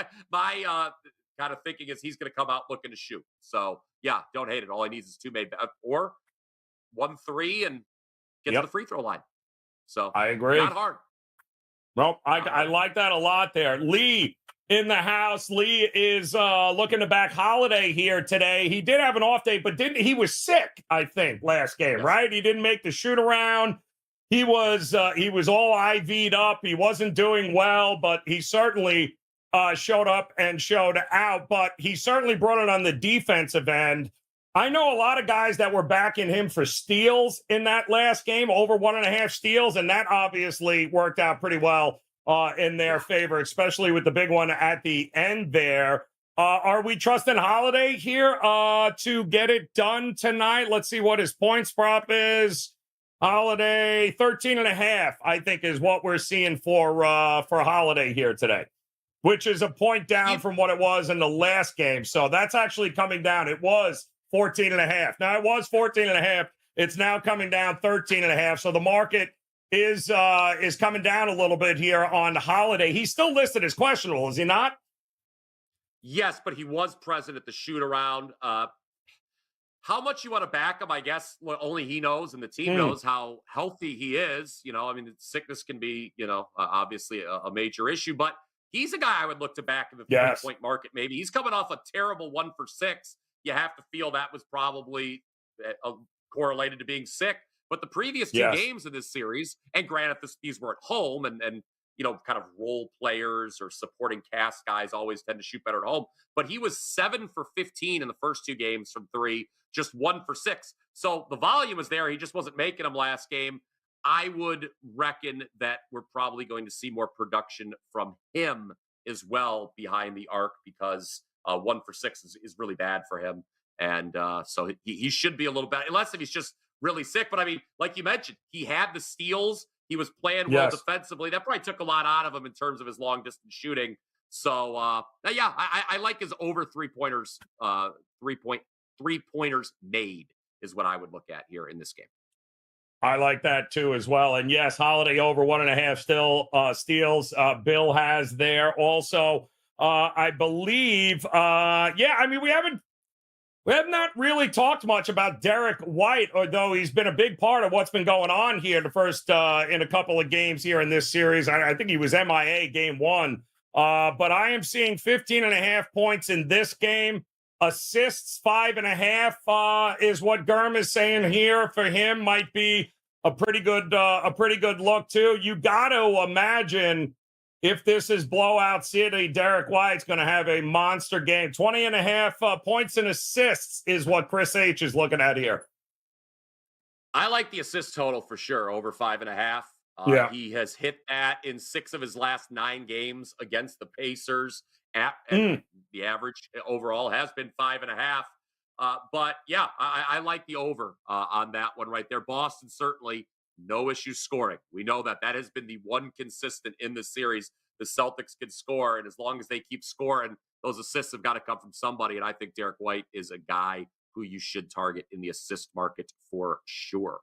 kind of thinking is he's going to come out looking to shoot. So yeah, don't hate it. All he needs is 2 made or 1 3 and get to the free throw line. So I agree. Not hard. Well, I like that a lot there. Lee in the house. Lee is looking to back Holiday here today. He did have an off day, but he was sick, I think, last game, right? He didn't make the shoot around. He was all IV'd up. He wasn't doing well, but he certainly showed up and showed out. But he certainly brought it on the defensive end. I know a lot of guys that were backing him for steals in that last game, over 1.5 steals, and that obviously worked out pretty well in their favor, especially with the big one at the end there. Are we trusting Holiday here to get it done tonight? Let's see what his points prop is. Holiday, 13.5, I think, is what we're seeing for Holiday here today, which is a point down from what it was in the last game. So that's actually coming down. It was 14.5. Now, it was 14.5. It's now coming down 13.5. So the market is coming down a little bit here on Holiday. He's still listed as questionable, is he not? Yes, but he was present at the shoot around. How much you want to back him, I guess, only he knows and the team knows how healthy he is. I mean, sickness can be, obviously a major issue, but he's a guy I would look to back in the 3-point market. Maybe he's coming off a terrible 1 for 6. You have to feel that was probably correlated to being sick. But the previous 2 games of this series, and granted, these were at home, and kind of role players or supporting cast guys always tend to shoot better at home. But he was 7 for 15 in the first 2 games from 3, just 1 for 6. So the volume was there. He just wasn't making them last game. I would reckon that we're probably going to see more production from him as well behind the arc, because 1 for 6 is really bad for him. And so he should be a little bit, unless if he's just really sick. But I mean, like you mentioned, he had the steals. He was playing well defensively. That probably took a lot out of him in terms of his long distance shooting. So I like his over 3-pointers, 3-pointers made is what I would look at here in this game. I like that too as well. And yes, Holiday over 1.5 steals. Bill has there also. I believe. I mean, we have not really talked much about Derek White, although he's been a big part of what's been going on here the first in a couple of games here in this series. I think he was MIA game 1. But I am seeing 15.5 points in this game. Assists 5.5 is what Germ is saying here for him. Might be a pretty good look too. You got to imagine, if this is blowout city, Derek White's going to have a monster game. 20.5 points and assists is what Chris H is looking at here. I like the assist total for sure, over 5.5. He has hit that in 6 of his last 9 games against the Pacers. And the average overall has been 5.5. But yeah, I like the over on that one right there. Boston certainly no issue scoring. We know that has been the one consistent in the series. The Celtics can score, and as long as they keep scoring, those assists have got to come from somebody. And I think Derek White is a guy who you should target in the assist market for sure.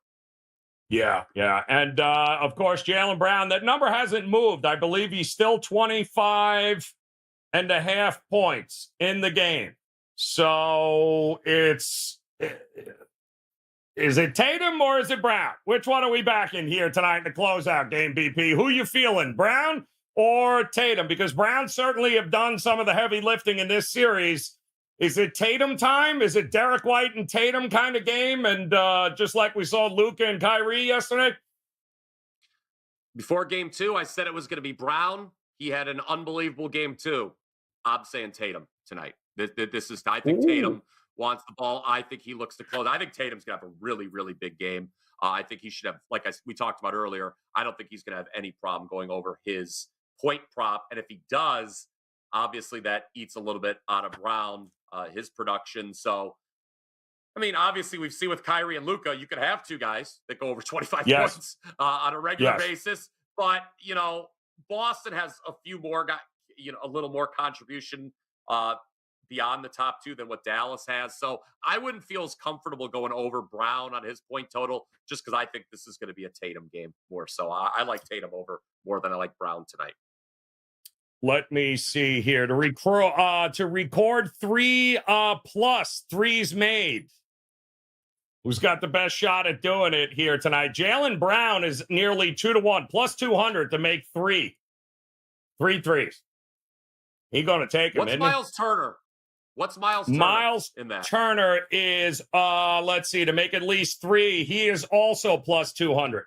Yeah. And, of course, Jaylen Brown, that number hasn't moved. I believe he's still 25.5 points in the game. So is it Tatum or is it Brown? Which one are we backing here tonight in the closeout game, BP? Who you feeling, Brown or Tatum? Because Brown certainly have done some of the heavy lifting in this series. Is it Tatum time? Is it Derek White and Tatum kind of game? And just like we saw Luka and Kyrie yesterday? Before game 2, I said it was going to be Brown. He had an unbelievable game 2. I'm saying Tatum tonight. This is, I think Tatum wants the ball. I think he looks to close. I think Tatum's going to have a really, really big game. I think he should have, we talked about earlier, I don't think he's going to have any problem going over his point prop. And if he does, obviously that eats a little bit out of Brown, his production. So, I mean, obviously we've seen with Kyrie and Luka, you could have 2 guys that go over 25 points on a regular basis. But, Boston has a few more guys, a little more contribution beyond the top 2 than what Dallas has. So I wouldn't feel as comfortable going over Brown on his point total, just because I think this is going to be a Tatum game more. So I like Tatum over more than I like Brown tonight. Let me see here. To record 3 plus threes made. Who's got the best shot at doing it here tonight? Jaylen Brown is nearly 2-1, plus 200 to make 3 threes. He going to take him. What's Miles Turner? What's Miles Turner? Miles in that? Turner is, let's see, to make at least 3. He is also plus 200.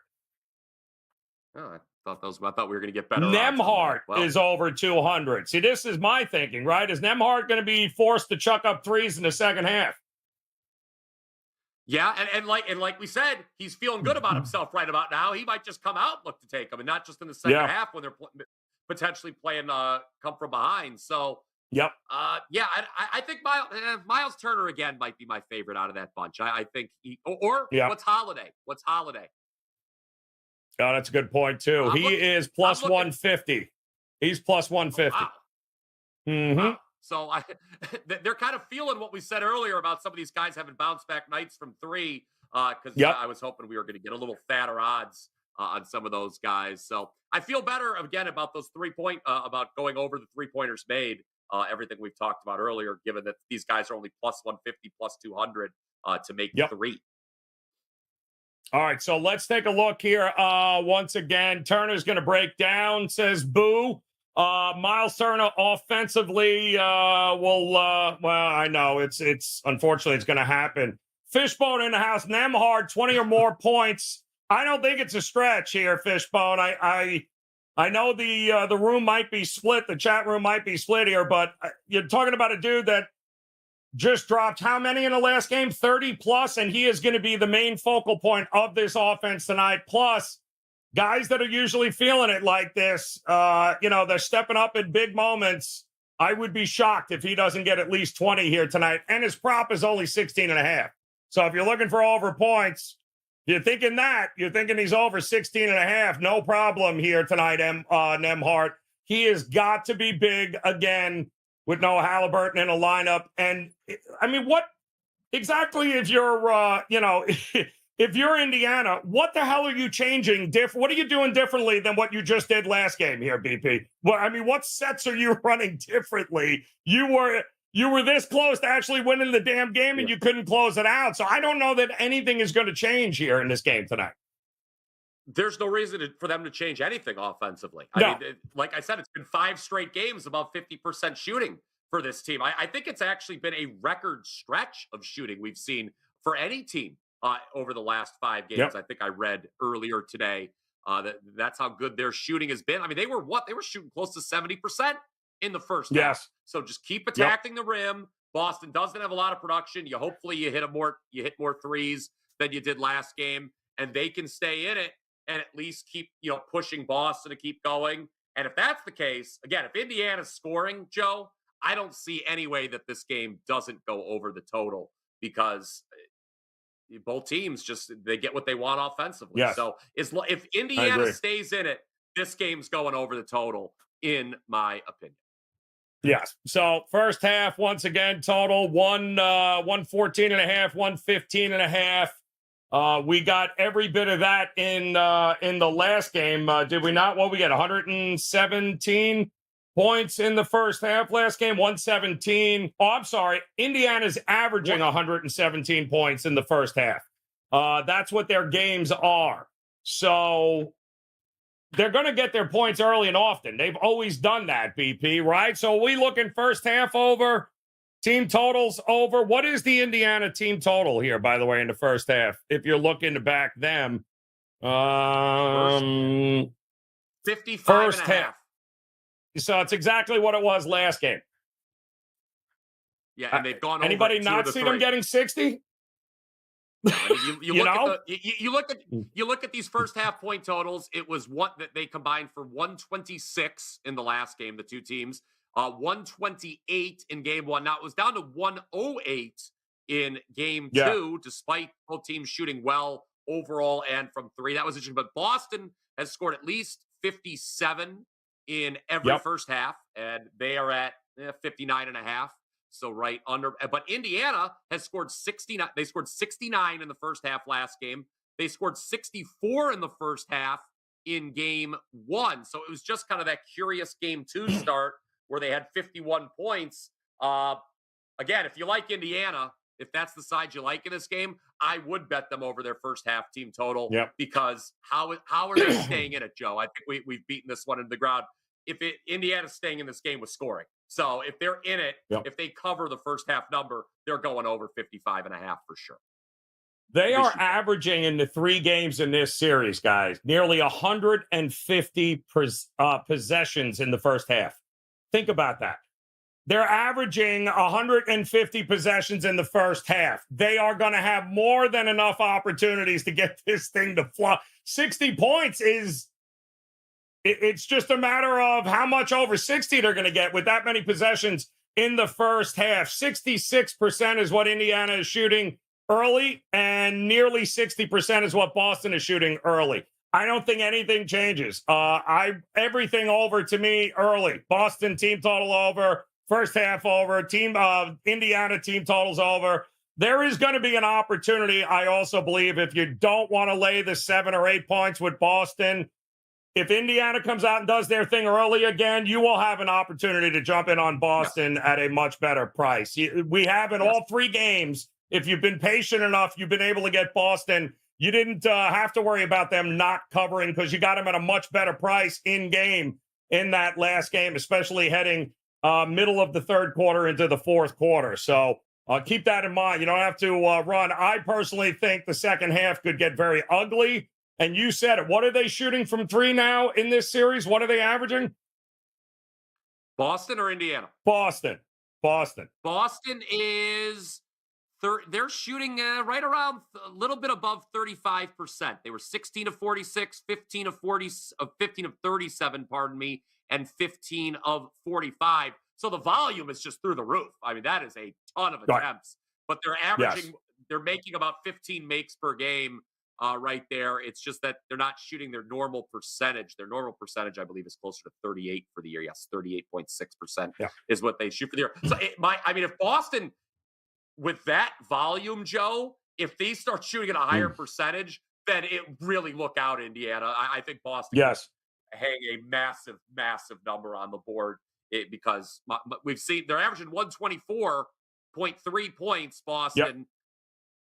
Oh, I thought we were going to get better. Nembhard is over 200. See, this is my thinking, right? Is Nembhard going to be forced to chuck up threes in the second half? Yeah, and like we said, he's feeling good about himself right about now. He might just come out and look to take them, and not just in the second half when they're potentially playing come from behind. So, I think Miles Turner again might be my favorite out of that bunch. I think what's Holiday? What's Holiday? Oh, that's a good point too. He is plus 150. He's plus 150. Oh, wow. Mm-hmm. Wow. So they're kind of feeling what we said earlier about some of these guys having bounce back nights from 3. Because I was hoping we were going to get a little fatter odds on some of those guys. So I feel better again about those about going over the 3-pointers made. Everything we've talked about earlier, given that these guys are only plus 150, plus 200 to make Yep. 3. All right, so let's take a look here. Once again, Turner's going to break down, says boo. Miles Turner offensively well, I know it's unfortunately it's going to happen. Fishbone in the house, Nemhard, 20 or more points. I don't think it's a stretch here, Fishbone. I know the room might be split, the chat room might be split here, but you're talking about a dude that just dropped how many in the last game? 30 plus, and he is going to be the main focal point of this offense tonight. Plus, guys that are usually feeling it like this, they're stepping up in big moments. I would be shocked if he doesn't get at least 20 here tonight. And his prop is only 16.5. So if you're looking for over points, you're thinking he's over 16.5. No problem here tonight, Nemhart. He has got to be big again with no Halliburton in a lineup. And I mean, what exactly if you're, if you're Indiana, what the hell are you changing? What are you doing differently than what you just did last game here, BP? Well, I mean, what sets are you running differently? You were this close to actually winning the damn game and you couldn't close it out. So I don't know that anything is going to change here in this game tonight. There's no reason for them to change anything offensively. I mean, like I said, it's been 5 straight games above 50% shooting for this team. I think it's actually been a record stretch of shooting we've seen for any team over the last 5 games. Yep. I think I read earlier today that's how good their shooting has been. I mean, they were shooting close to 70% in the first half. So just keep attacking the rim. Boston doesn't have a lot of production. Hopefully you hit more threes than you did last game, and they can stay in it and at least keep, pushing Boston to keep going. And if that's the case, again, if Indiana's scoring, Joe, I don't see any way that this game doesn't go over the total, because both teams they get what they want offensively. Yes. So if Indiana stays in it, this game's going over the total, in my opinion. Yes. So first half, once again, total 114.5, 115.5. We got every bit of that in the last game, did we not? Well, we got 117 points in the first half last game, 117. Oh, I'm sorry. Indiana's averaging 117 points in the first half. That's what their games are. So they're going to get their points early and often. They've always done that, BP, right? So we looking first half over, team totals over. What is the Indiana team total here, by the way, in the first half? If you're looking to back them, 55 first and a half. So it's exactly what it was last game. Yeah, and they've gone over. Anybody not see them getting 60? I mean, you look at these first half point totals. It was what that they combined for 126 in the last game, the two teams. 128 in game one. Now it was down to 108 in game two, despite both teams shooting well overall and from three. That was interesting. But Boston has scored at least 57 in every first half, and they are at 59.5. So right under. But Indiana has scored 69. They scored 69 in the first half last game. They scored 64 in the first half in game one. So it was just kind of that curious game two start where they had 51 points. Again, if you like Indiana, if that's the side you like in this game, I would bet them over their first half team total. Because how are they staying in it, Joe? I think we've beaten this one into the ground. Indiana's staying in this game with scoring. So if they're in it, if they cover the first half number, they're going over 55.5 for sure. They are averaging in the 3 games in this series, guys, nearly 150 possessions in the first half. Think about that. They're averaging 150 possessions in the first half. They are going to have more than enough opportunities to get this thing to fly. 60 points it's just a matter of how much over 60 they're going to get with that many possessions in the first half. 66% is what Indiana is shooting early, and nearly 60% is what Boston is shooting early. I don't think anything changes. Everything over to me early. Boston team total over, first half over, Indiana team totals over. there is going to be an opportunity, I also believe, if you don't want to lay the 7 or 8 points with Boston. If Indiana comes out and does their thing early again, you will have an opportunity to jump in on Boston at a much better price. We have in all 3 games, if you've been patient enough, you've been able to get Boston. You didn't have to worry about them not covering because you got them at a much better price in game in that last game, especially heading middle of the third quarter into the fourth quarter. So keep that in mind. You don't have to run. I personally think the second half could get very ugly. And you said it. What are they shooting from 3 now in this series? What are they averaging? Boston or Indiana? Boston. Boston is they're shooting right around a little bit above 35%. They were 16 of 46, 15 of 37, pardon me, and 15 of 45. So the volume is just through the roof. I mean, that is a ton of attempts. But they're averaging, they're making about 15 makes per game. Right there. It's just that they're not shooting their normal percentage. Their normal percentage, I believe, is closer to 38 for the year. Yes, 38.6% is what they shoot for the year. So, if Boston, with that volume, Joe, if they start shooting at a higher percentage, then it really look out, Indiana. I think Boston can hang a massive, massive number on the board because we've seen they're averaging 124.3 points, Boston,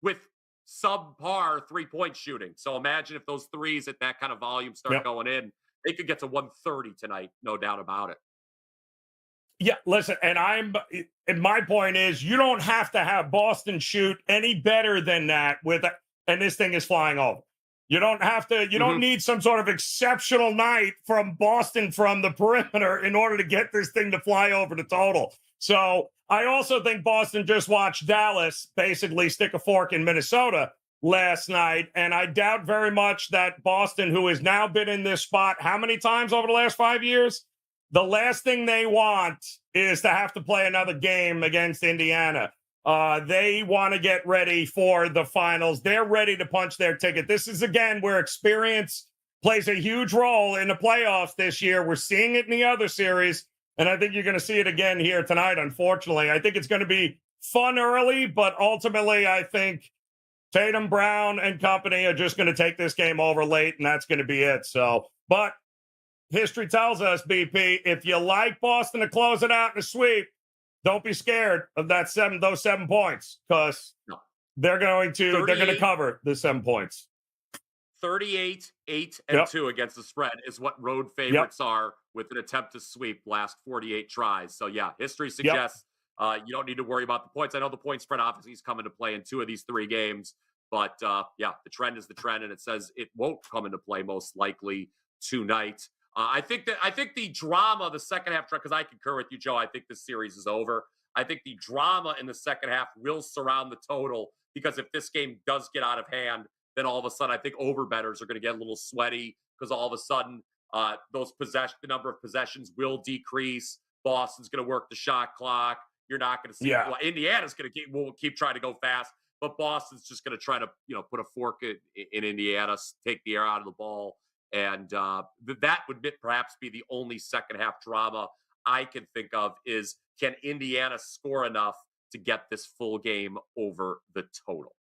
with subpar 3-point shooting. So imagine if those threes at that kind of volume start going in, they could get to 130 tonight, no doubt about it. Yeah, listen, and my point is you don't have to have Boston shoot any better than that and this thing is flying over. You don't have to, you don't need some sort of exceptional night from Boston from the perimeter in order to get this thing to fly over the total. So I also think Boston just watched Dallas basically stick a fork in Minnesota last night. And I doubt very much that Boston, who has now been in this spot how many times over the last 5 years? The last thing they want is to have to play another game against Indiana. They want to get ready for the finals. They're ready to punch their ticket. This is, again, where experience plays a huge role in the playoffs this year. We're seeing it in the other series. And I think you're going to see it again here tonight, unfortunately. I think it's going to be fun early, but ultimately I think Tatum, Brown, and company are just going to take this game over late, and that's going to be it. So, but history tells us, BP, if you like Boston to close it out in a sweep, don't be scared of those 7 points because they're going to cover the 7 points. 38, 8, and 2 against the spread is what road favorites are with an attempt to sweep last 48 tries. So, history suggests you don't need to worry about the points. I know the point spread obviously is coming to play in 2 of these 3 games. But, the trend is the trend, and it says it won't come into play most likely tonight. I think the drama, the second half, because I concur with you, Joe, I think this series is over. I think the drama in the second half will surround the total because if this game does get out of hand, then all of a sudden I think over bettors are going to get a little sweaty because all of a sudden the number of possessions will decrease. Boston's going to work the shot clock. You're not going to see Indiana's going to will keep trying to go fast, but Boston's just going to try to put a fork in Indiana, take the air out of the ball, and that would perhaps be the only second half drama I can think of is can Indiana score enough to get this full game over the total?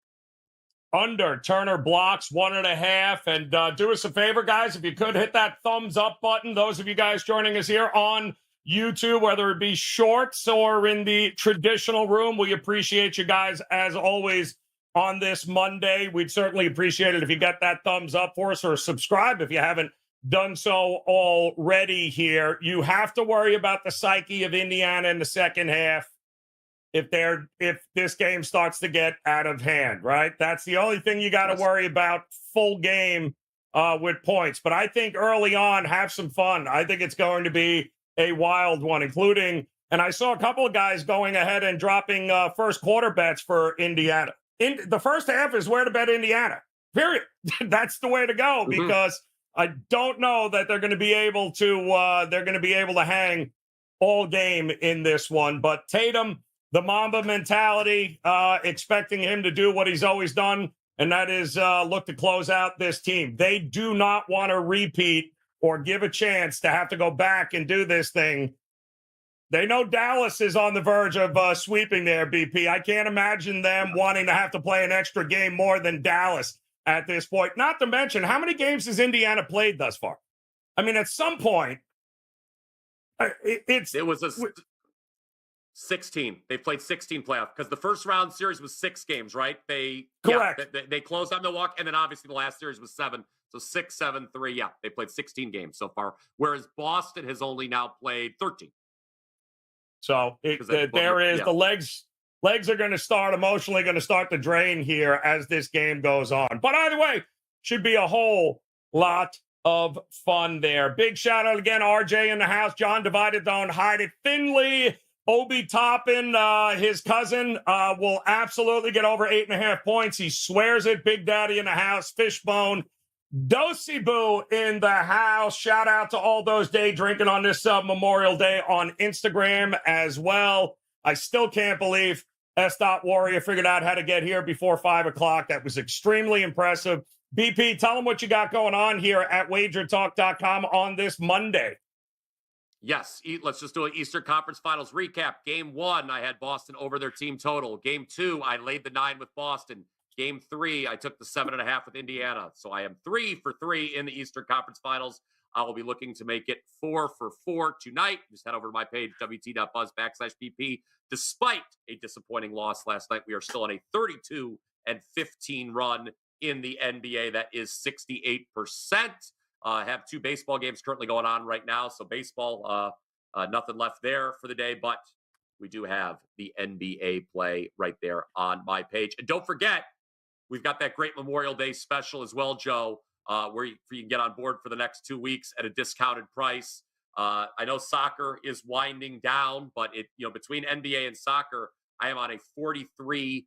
Under. Turner blocks 1.5. And do us a favor, guys, if you could hit that thumbs up button. Those of you guys joining us here on YouTube, whether it be shorts or in the traditional room, we appreciate you guys as always on this Monday. We'd certainly appreciate it if you get that thumbs up for us or subscribe if you haven't done so already here. You have to worry about the psyche of Indiana in the second half if this game starts to get out of hand, right? That's the only thing you got to worry about full game with points. But I think early on, have some fun. I think it's going to be a wild one, including, and I saw a couple of guys going ahead and dropping first quarter bets for Indiana. The first half is where to bet Indiana, period. That's the way to go because I don't know that they're going to be able to hang all game in this one. But Tatum, the Mamba mentality, expecting him to do what he's always done, and that is look to close out this team. They do not want to repeat or give a chance to have to go back and do this thing They know Dallas is on the verge of sweeping there, BP. I can't imagine them wanting to have to play an extra game more than Dallas at this point. Not to mention, how many games has Indiana played thus far? I mean, at some point, it was a 16. They played 16 playoff because the first round series was 6 games, right? Correct. They closed on Milwaukee, and then obviously the last series was 7. So 6, 7, 3. Yeah, they played 16 games so far, whereas Boston has only now played 13. So the legs are going to start emotionally going to start to drain here as this game goes on. But either way, should be a whole lot of fun there. Big shout out again, RJ in the house. John Divided Don't Hide It. Finley, Obi Toppin, his cousin, will absolutely get over 8.5 points. He swears it. Big Daddy in the house. Fishbone. Dosey-boo in the house. Shout out to all those day drinking on this Memorial Day on Instagram as well. I still can't believe S. Warrior figured out how to get here before 5 o'clock. That was extremely impressive. BP, tell them what you got going on here at WagerTalk.com on this Monday. Yes, let's just do an Eastern Conference Finals recap. Game 1, I had Boston over their team total. Game 2, I laid the 9 with Boston. Game 3, I took the 7.5 with Indiana. So I am 3 for 3 in the Eastern Conference Finals. I will be looking to make it 4 for 4 tonight. Just head over to my page, wt.buzz/BP. Despite a disappointing loss last night, we are still on a 32-15 run in the NBA. That is 68%. I have 2 baseball games currently going on right now. So baseball, nothing left there for the day, but we do have the NBA play right there on my page. And don't forget, we've got that great Memorial Day special as well, Joe, where you can get on board for the next 2 weeks at a discounted price. I know soccer is winding down, but between NBA and soccer, I am on a 43-8-18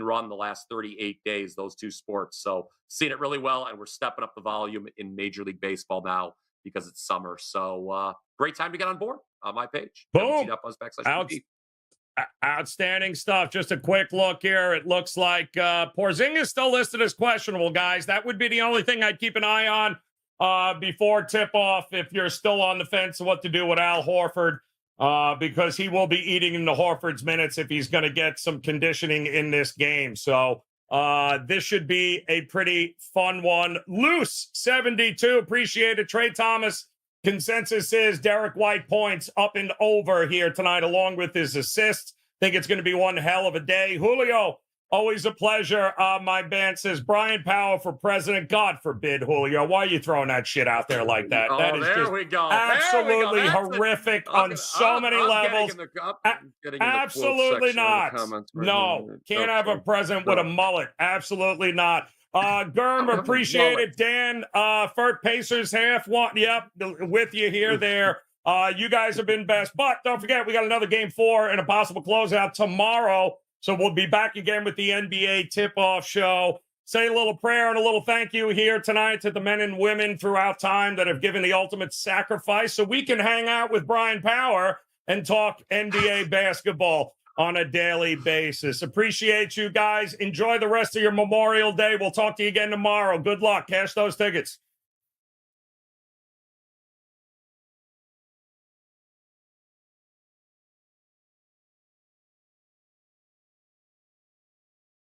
run the last 38 days, those 2 sports. So seeing it really well, and we're stepping up the volume in Major League Baseball now because it's summer. So great time to get on board on my page. Boom. WT.buzz/BP. Outstanding stuff. Just a quick look here. It looks like Porzingis still listed as questionable, guys. That would be the only thing I'd keep an eye on before tip-off if you're still on the fence of what to do with Al Horford, because he will be eating into Horford's minutes if he's going to get some conditioning in this game. So this should be a pretty fun one. Loose 72. Appreciate it. Trey Thomas. Consensus is Derek White points up and over here tonight, along with his assists. Think it's going to be one hell of a day. Julio, always a pleasure. My band says Bryan Power for president. God forbid, Julio. Why are you throwing that shit out there like that? That is just absolutely horrific on so many levels. Absolutely not. No, can't have a president with a mullet. Absolutely not. Germ, appreciate it. Dan, Fert Pacers half one. Yep, with you here, there. You guys have been best. But don't forget, we got another game 4 and a possible closeout tomorrow. So we'll be back again with the NBA tip-off show. Say a little prayer and a little thank you here tonight to the men and women throughout time that have given the ultimate sacrifice so we can hang out with Bryan Power and talk NBA basketball on a daily basis. Appreciate you guys. Enjoy the rest of your Memorial Day. We'll talk to you again tomorrow. Good luck. Cash those tickets.